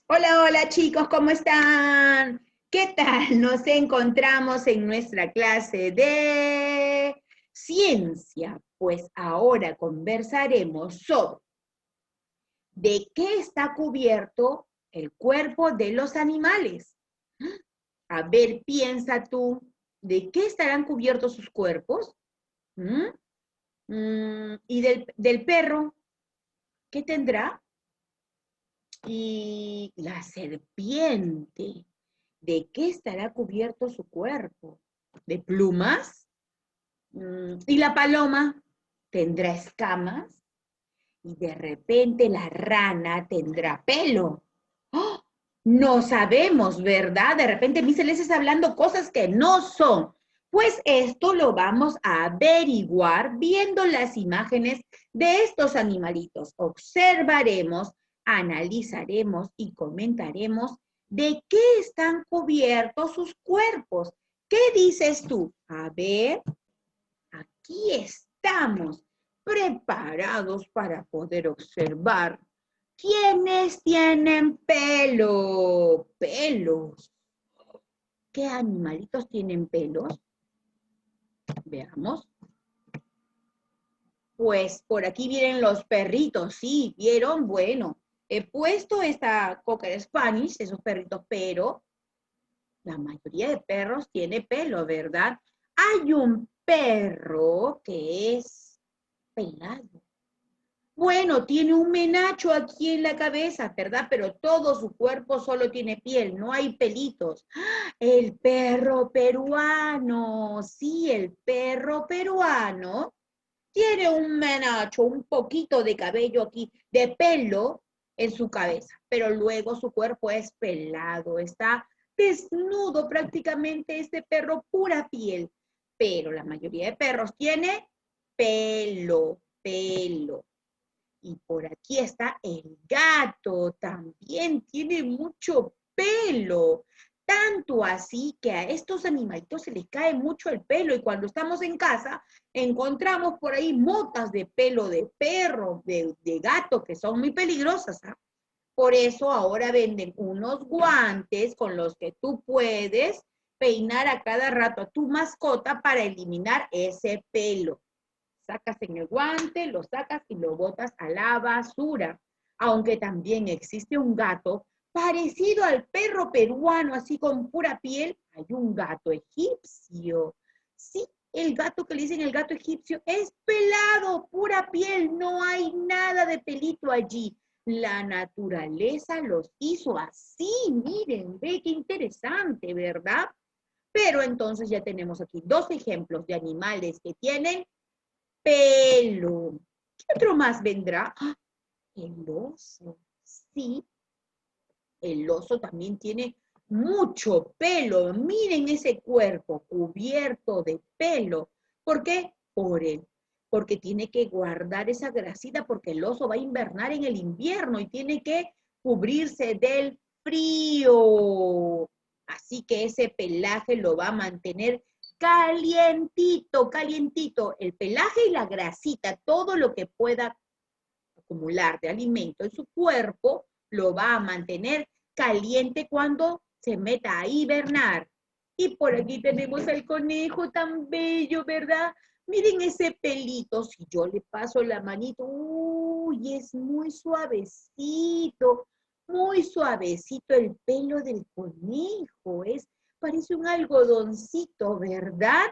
Hola, hola chicos, ¿cómo están? ¿Qué tal? Nos encontramos en nuestra clase de ciencia. Pues ahora conversaremos sobre de qué está cubierto el cuerpo de los animales. A ver, piensa tú, ¿de qué estarán cubiertos sus cuerpos? ¿Mm? ¿Y del perro? ¿Qué tendrá? Y la serpiente, ¿de qué estará cubierto su cuerpo? ¿De plumas? ¿Y la paloma tendrá escamas? Y de repente la rana tendrá pelo. ¡Oh! No sabemos, ¿verdad? De repente mi Celeste está hablando cosas que no son. Pues esto lo vamos a averiguar viendo las imágenes de estos animalitos. Observaremos, analizaremos y comentaremos de qué están cubiertos sus cuerpos. ¿Qué dices tú? A ver, aquí estamos preparados para poder observar. ¿Quiénes tienen pelo? Pelos. ¿Qué animalitos tienen pelos? Veamos. Pues por aquí vienen los perritos, sí, ¿vieron? Bueno, he puesto esta Cocker Spanish, esos perritos, pero la mayoría de perros tiene pelo, ¿verdad? Hay un perro que es pelado. Bueno, tiene un menacho aquí en la cabeza, ¿verdad? Pero todo su cuerpo solo tiene piel, no hay pelitos. El perro peruano, sí, el perro peruano tiene un menacho, un poquito de cabello aquí, de pelo en su cabeza, pero luego su cuerpo es pelado, está desnudo prácticamente este perro, pura piel. Pero la mayoría de perros tiene pelo. Y por aquí está el gato, también tiene mucho pelo. Tanto así que a estos animalitos se les cae mucho el pelo y cuando estamos en casa encontramos por ahí motas de pelo de perro, de gato, que son muy peligrosas. ¿Ah? Por eso ahora venden unos guantes con los que tú puedes peinar a cada rato a tu mascota para eliminar ese pelo. Sacas en el guante, lo sacas y lo botas a la basura. Aunque también existe un gato parecido al perro peruano, así con pura piel, hay un gato egipcio. Sí, el gato que le dicen el gato egipcio es pelado, pura piel, no hay nada de pelito allí. La naturaleza los hizo así, miren, ve qué interesante, ¿verdad? Pero entonces ya tenemos aquí dos ejemplos de animales que tienen pelo. ¿Qué otro más vendrá? ¡Ah! El oso. Sí, el oso también tiene mucho pelo. Miren ese cuerpo cubierto de pelo. ¿Por qué? Por él. Porque tiene que guardar esa grasita porque el oso va a invernar en el invierno y tiene que cubrirse del frío. Así que ese pelaje lo va a mantener calientito, calientito. El pelaje y la grasita, todo lo que pueda acumular de alimento en su cuerpo, lo va a mantener caliente cuando se meta a hibernar. Y por aquí tenemos el conejo tan bello, ¿verdad? Miren ese pelito, si yo le paso la manito, uy, es muy suavecito el pelo del conejo, parece un algodoncito, ¿verdad?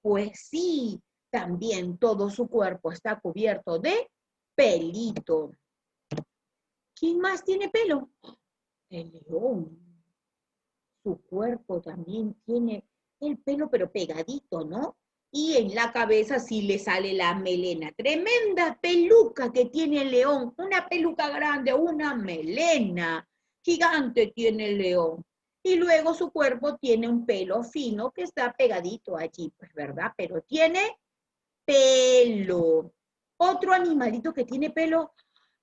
Pues sí, también todo su cuerpo está cubierto de pelito. ¿Quién más tiene pelo? El león. Su cuerpo también tiene el pelo, pero pegadito, ¿no? Y en la cabeza sí le sale la melena. Tremenda peluca que tiene el león. Una peluca grande, una melena gigante tiene el león. Y luego su cuerpo tiene un pelo fino que está pegadito allí, pues, ¿verdad? Pero tiene pelo. Otro animalito que tiene pelo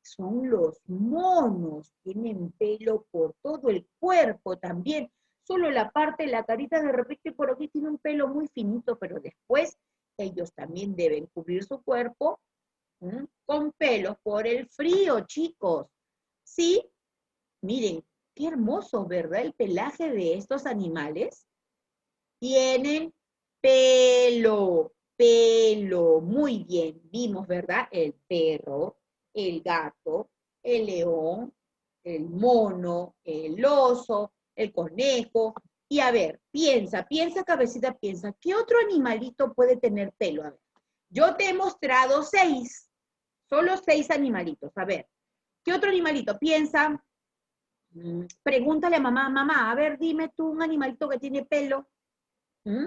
son los monos. Tienen pelo por todo el cuerpo también. Solo la parte de la carita de repente por aquí tiene un pelo muy finito, pero después ellos también deben cubrir su cuerpo con pelos por el frío, chicos. Sí, miren, qué hermoso, ¿verdad? El pelaje de estos animales. Tienen pelo, pelo. Muy bien, vimos, ¿verdad? El perro, el gato, el león, el mono, el oso, el conejo. Y a ver, piensa, piensa, cabecita, piensa, ¿qué otro animalito puede tener pelo? A ver, yo te he mostrado 6, solo 6 animalitos. A ver, ¿qué otro animalito? Piensa, pregúntale a mamá, mamá, a ver, dime tú un animalito que tiene pelo. ¿Mm?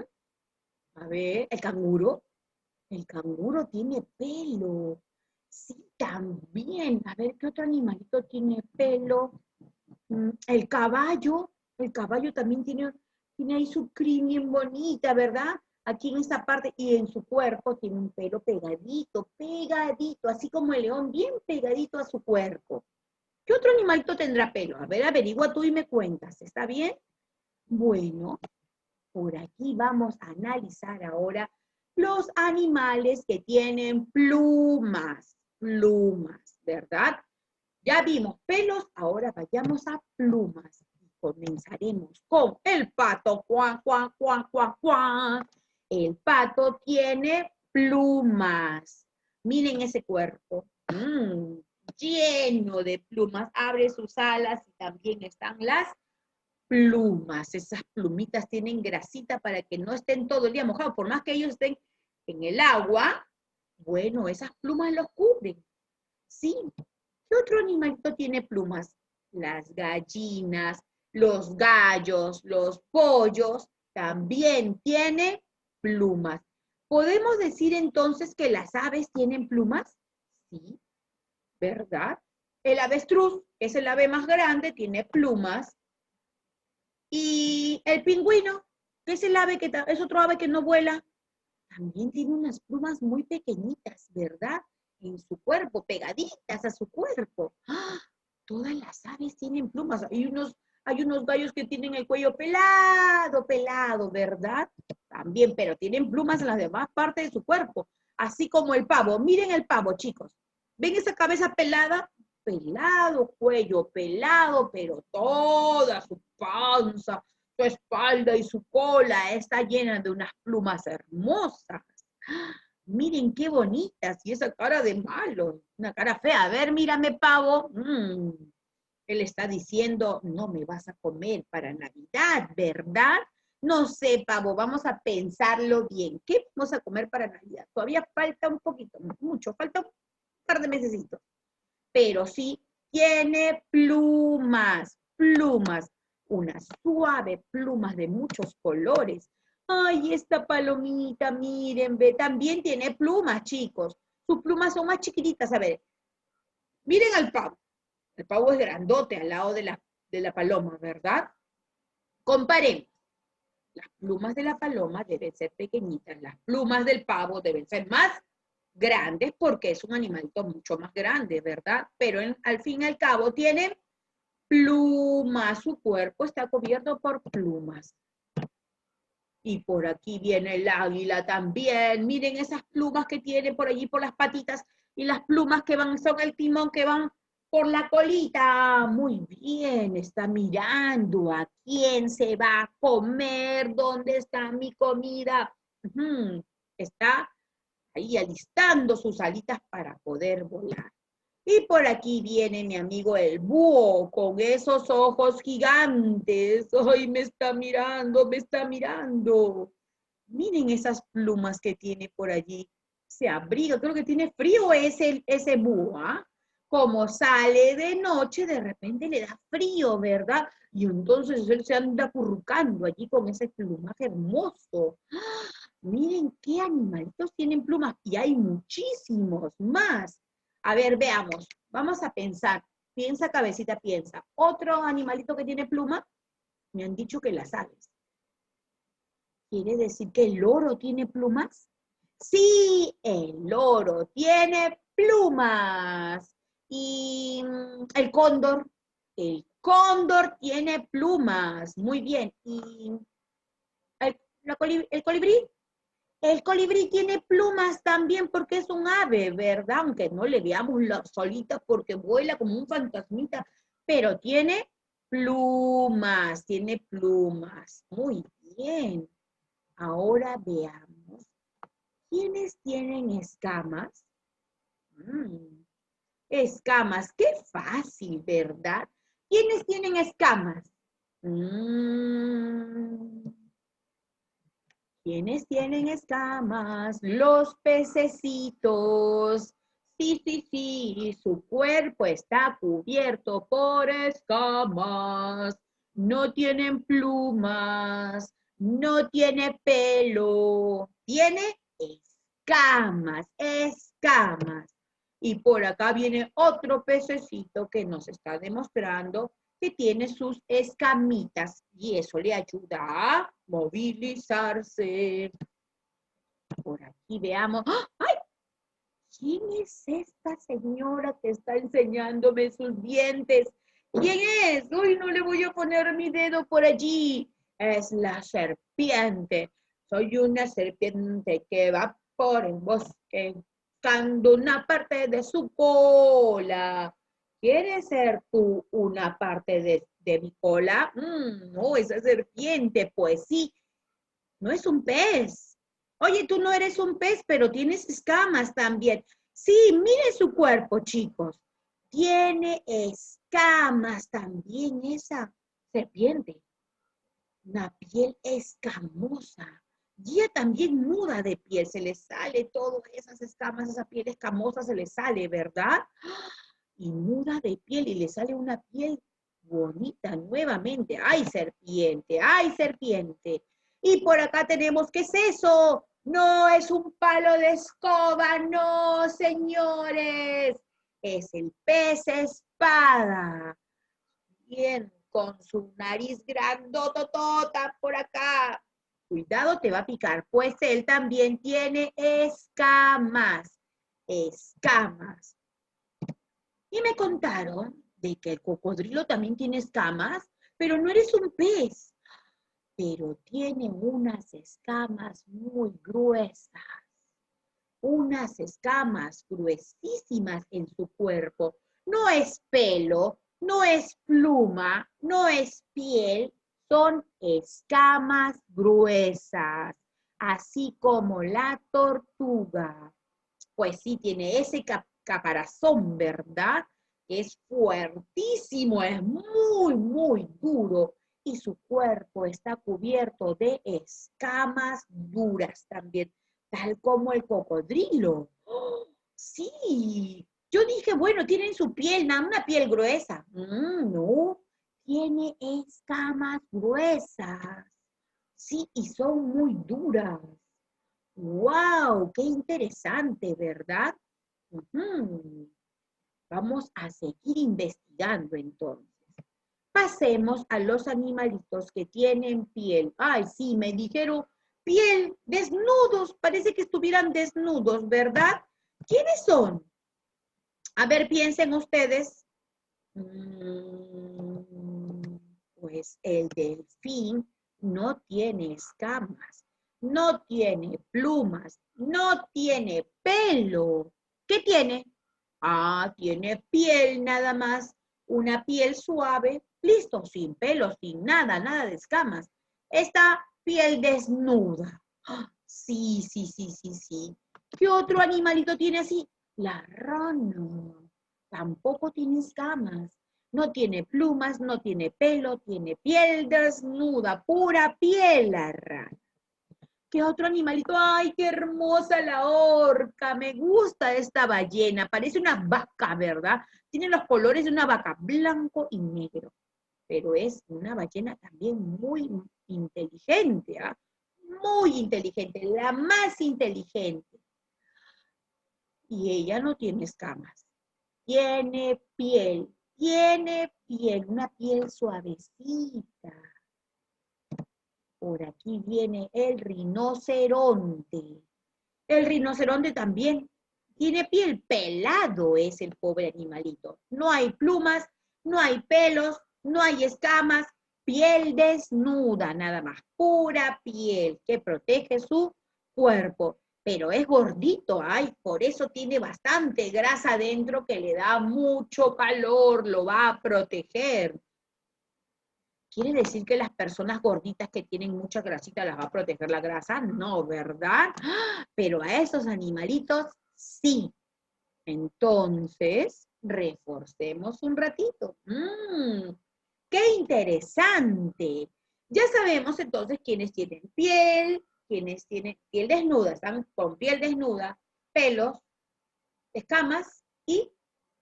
A ver, el canguro. El canguro tiene pelo. Sí, también. A ver, ¿qué otro animalito tiene pelo? El caballo. El caballo también tiene ahí su crin bien bonita, ¿verdad? Aquí en esta parte y en su cuerpo tiene un pelo pegadito, pegadito, así como el león, bien pegadito a su cuerpo. ¿Qué otro animalito tendrá pelo? A ver, averigua tú y me cuentas, ¿está bien? Bueno, por aquí vamos a analizar ahora los animales que tienen plumas, plumas, ¿verdad? Ya vimos pelos, ahora vayamos a plumas. Comenzaremos con el pato, cuan, cuan, cuan, cuan, cuan. El pato tiene plumas. Miren ese cuerpo, lleno de plumas. Abre sus alas y también están las plumas. Esas plumitas tienen grasita para que no estén todo el día mojados. Por más que ellos estén en el agua, bueno, esas plumas los cubren. Sí. ¿Qué otro animalito tiene plumas? Las gallinas, los gallos, los pollos también tienen plumas. ¿Podemos decir entonces que las aves tienen plumas? Sí, ¿verdad? El avestruz, que es el ave más grande, tiene plumas. Y el pingüino, que es el ave es otro ave que no vuela, también tiene unas plumas muy pequeñitas, ¿verdad? En su cuerpo, pegaditas a su cuerpo. ¡Ah! Todas las aves tienen plumas. Hay unos gallos que tienen el cuello pelado, pelado, ¿verdad? También, pero tienen plumas en las demás partes de su cuerpo. Así como el pavo. Miren el pavo, chicos. ¿Ven esa cabeza pelada? Pelado, cuello pelado, pero toda su panza, su espalda y su cola está llena de unas plumas hermosas. Miren qué bonitas, y esa cara de malo, una cara fea. A ver, mírame, pavo. Él está diciendo, no me vas a comer para Navidad, ¿verdad? No sé, pavo, vamos a pensarlo bien. ¿Qué vamos a comer para Navidad? Todavía falta un poquito, mucho, falta un par de mesecitos. Pero sí tiene plumas, plumas, unas suaves plumas de muchos colores. Ay, esta palomita, miren, ve, también tiene plumas, chicos. Sus plumas son más chiquititas, a ver. Miren al pavo. El pavo es grandote al lado de la paloma, ¿verdad? Comparemos. Las plumas de la paloma deben ser pequeñitas, las plumas del pavo deben ser más grandes porque es un animalito mucho más grande, ¿verdad? Pero al fin y al cabo tiene plumas, su cuerpo está cubierto por plumas. Y por aquí viene el águila también. Miren esas plumas que tiene por allí, por las patitas, y las plumas que son el timón que van por la colita. Muy bien, está mirando a quién se va a comer, dónde está mi comida. Está ahí alistando sus alitas para poder volar. Y por aquí viene mi amigo el búho con esos ojos gigantes. ¡Ay, me está mirando, me está mirando! Miren esas plumas que tiene por allí. Se abriga, creo que tiene frío ese búho, ¿ah? Como sale de noche, de repente le da frío, ¿verdad? Y entonces él se anda acurrucando allí con ese plumaje hermoso. ¡Ah! Miren qué animalitos tienen plumas. Y hay muchísimos más. A ver, veamos. Vamos a pensar. Piensa, cabecita, piensa. ¿Otro animalito que tiene pluma? Me han dicho que las aves. ¿Quiere decir que el loro tiene plumas? Sí, el loro tiene plumas. Y el cóndor tiene plumas. Muy bien. ¿Y el colibrí? El colibrí tiene plumas también porque es un ave, ¿verdad? Aunque no le veamos la solita porque vuela como un fantasmita, pero tiene Plumas, tiene plumas. Muy bien. Ahora veamos. ¿Quiénes tienen escamas? Mm, escamas, qué fácil, ¿verdad? ¿Quiénes tienen escamas? Mm, ¿quiénes tienen escamas? Los pececitos. Sí, sí, sí, su cuerpo está cubierto por escamas. No tienen plumas, no tiene pelo, tiene escamas, escamas. Y por acá viene otro pececito que nos está demostrando que tiene sus escamitas y eso le ayuda a movilizarse. Por aquí veamos. ¡Ay! ¿Quién es esta señora que está enseñándome sus dientes? ¿Quién es? Uy, no le voy a poner mi dedo por allí. Es la serpiente. Soy una serpiente que va por el bosque buscando una parte de su cola. ¿Quieres ser tú una parte de mi cola? No, esa serpiente, pues sí, no es un pez. Oye, tú no eres un pez, pero tienes escamas también. Sí, mire su cuerpo, chicos. Tiene escamas también esa serpiente. Una piel escamosa. Y ella también muda de piel. Se le sale todas esas escamas, esa piel escamosa se le sale, ¿verdad? Y muda de piel y le sale una piel bonita nuevamente. ¡Ay, serpiente! ¡Ay, serpiente! Y por acá tenemos, ¿qué es eso? No es un palo de escoba, no, señores. Es el pez espada. Bien, con su nariz grandototota por acá. Cuidado, te va a picar, pues él también tiene escamas. Escamas. Y me contaron de que el cocodrilo también tiene escamas, pero no eres un pez, pero tiene unas escamas muy gruesas, unas escamas gruesísimas en su cuerpo. No es pelo, no es pluma, no es piel, son escamas gruesas, así como la tortuga. Pues sí, tiene ese caparazón, ¿verdad? Es fuertísimo, es muy, muy duro y su cuerpo está cubierto de escamas duras también, tal como el cocodrilo. ¡Oh! Sí, yo dije, bueno, tienen su piel, una piel gruesa. No, tiene escamas gruesas. Sí, y son muy duras. ¡Wow! ¡Qué interesante!, ¿verdad? Ujú. Vamos a seguir investigando entonces. Pasemos a los animalitos que tienen piel. Ay, sí, me dijeron piel, desnudos, parece que estuvieran desnudos, ¿verdad? ¿Quiénes son? A ver, piensen ustedes. Pues el delfín no tiene escamas, no tiene plumas, no tiene pelo. ¿Qué tiene? Ah, tiene piel nada más, una piel suave, listo, sin pelo, sin nada, nada de escamas. Esta piel desnuda. ¡Ah! Sí, sí, sí, sí, sí. ¿Qué otro animalito tiene así? La rana. Tampoco tiene escamas. No tiene plumas, no tiene pelo, tiene piel desnuda, pura piel la rana. ¿Qué otro animalito? ¡Ay, qué hermosa la orca! Me gusta esta ballena. Parece una vaca, ¿verdad? Tiene los colores de una vaca, blanco y negro. Pero es una ballena también muy inteligente, ¿ah? Muy inteligente, la más inteligente. Y ella no tiene escamas. Tiene piel, una piel suavecita. Por aquí viene el rinoceronte. El rinoceronte también tiene piel, pelado es el pobre animalito. No hay plumas, no hay pelos, no hay escamas, piel desnuda nada más, pura piel que protege su cuerpo. Pero es gordito, ay, por eso tiene bastante grasa adentro que le da mucho calor, lo va a proteger. ¿Quiere decir que las personas gorditas que tienen mucha grasita las va a proteger la grasa? No, ¿verdad? Pero a esos animalitos sí. Entonces, reforcemos un ratito. ¡Qué interesante! Ya sabemos entonces quiénes tienen piel, quiénes tienen piel desnuda, están con piel desnuda, pelos, escamas y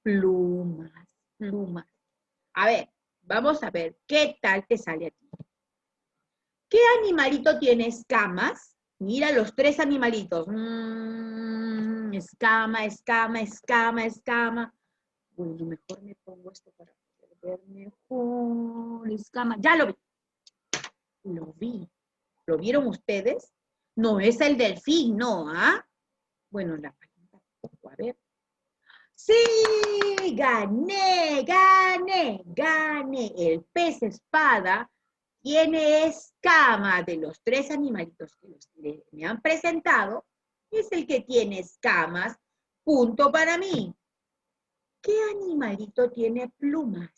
plumas. Plumas. A ver, vamos a ver qué tal te sale aquí. ¿Qué animalito tiene escamas? Mira los tres animalitos. Escama, escama, escama, escama. Bueno, mejor me pongo esto para poder ver mejor. Escama. Ya lo vi. Lo vi. ¿Lo vieron ustedes? No es el delfín, no, ¿ah? Bueno, la palita tampoco. A ver. ¡Sí! ¡Gané, gané, gané! El pez espada tiene escama de los tres animalitos que me han presentado. Es el que tiene escamas. Punto para mí. ¿Qué animalito tiene plumas?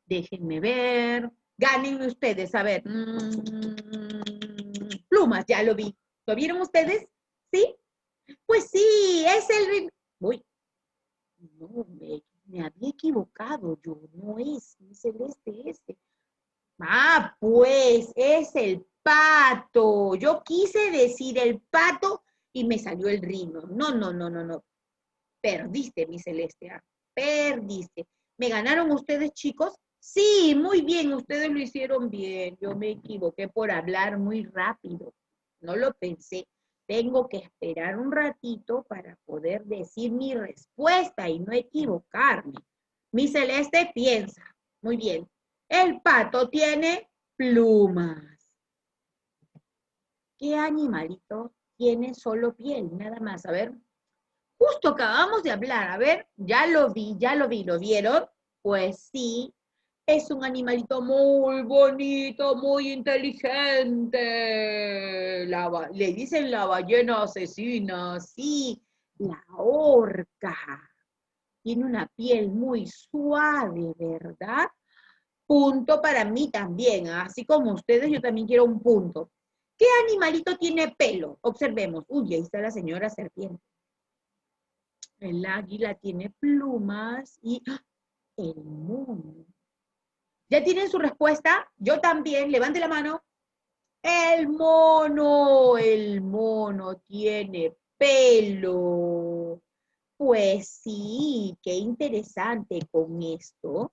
Déjenme ver. Gánenme ustedes, a ver. Plumas, ya lo vi. ¿Lo vieron ustedes? ¿Sí? Pues sí, es el... Uy, no, me había equivocado yo. No es celeste este. Ah, pues es el pato. Yo quise decir el pato y me salió el rino. No, no, no, no, no. Perdiste, mi Celeste. Perdiste. ¿Me ganaron ustedes, chicos? Sí, muy bien. Ustedes lo hicieron bien. Yo me equivoqué por hablar muy rápido. No lo pensé. Tengo que esperar un ratito para poder decir mi respuesta y no equivocarme. Mi Celeste piensa. Muy bien. El pato tiene plumas. ¿Qué animalito tiene solo piel? Nada más. A ver. Justo acabamos de hablar. A ver, ya lo vi, ¿lo vieron? Pues sí, es un animalito muy bonito, muy inteligente. Le dicen la ballena asesina, sí, la orca. Tiene una piel muy suave, ¿verdad? Punto para mí también, así como ustedes, yo también quiero un punto. ¿Qué animalito tiene pelo? Observemos. Uy, ahí está la señora serpiente. El águila tiene plumas y ¡ah! El mono. ¿Ya tienen su respuesta? Yo también. Levante la mano. El mono tiene pelo. Pues sí, qué interesante con esto,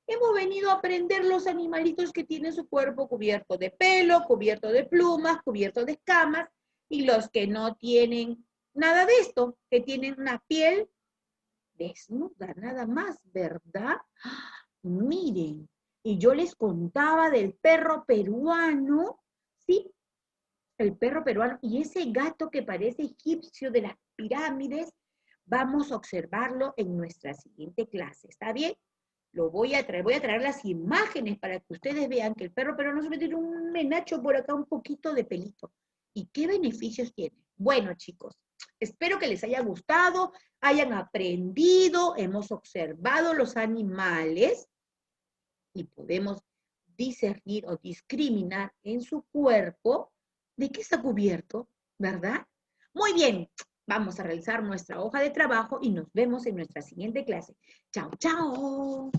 hemos venido a aprender los animalitos que tienen su cuerpo cubierto de pelo, cubierto de plumas, cubierto de escamas, y los que no tienen nada de esto, que tienen una piel desnuda, nada más, ¿verdad? Miren, y yo les contaba del perro peruano, ¿sí? El perro peruano, y ese gato que parece egipcio de las pirámides, vamos a observarlo en nuestra siguiente clase, ¿está bien? Voy a traer las imágenes para que ustedes vean que el perro peruano solo tiene un menacho por acá, un poquito de pelito. ¿Y qué beneficios tiene? Bueno, chicos, espero que les haya gustado, hayan aprendido, hemos observado los animales y podemos discernir o discriminar en su cuerpo de qué está cubierto, ¿verdad? Muy bien, vamos a realizar nuestra hoja de trabajo y nos vemos en nuestra siguiente clase. Chao, chao.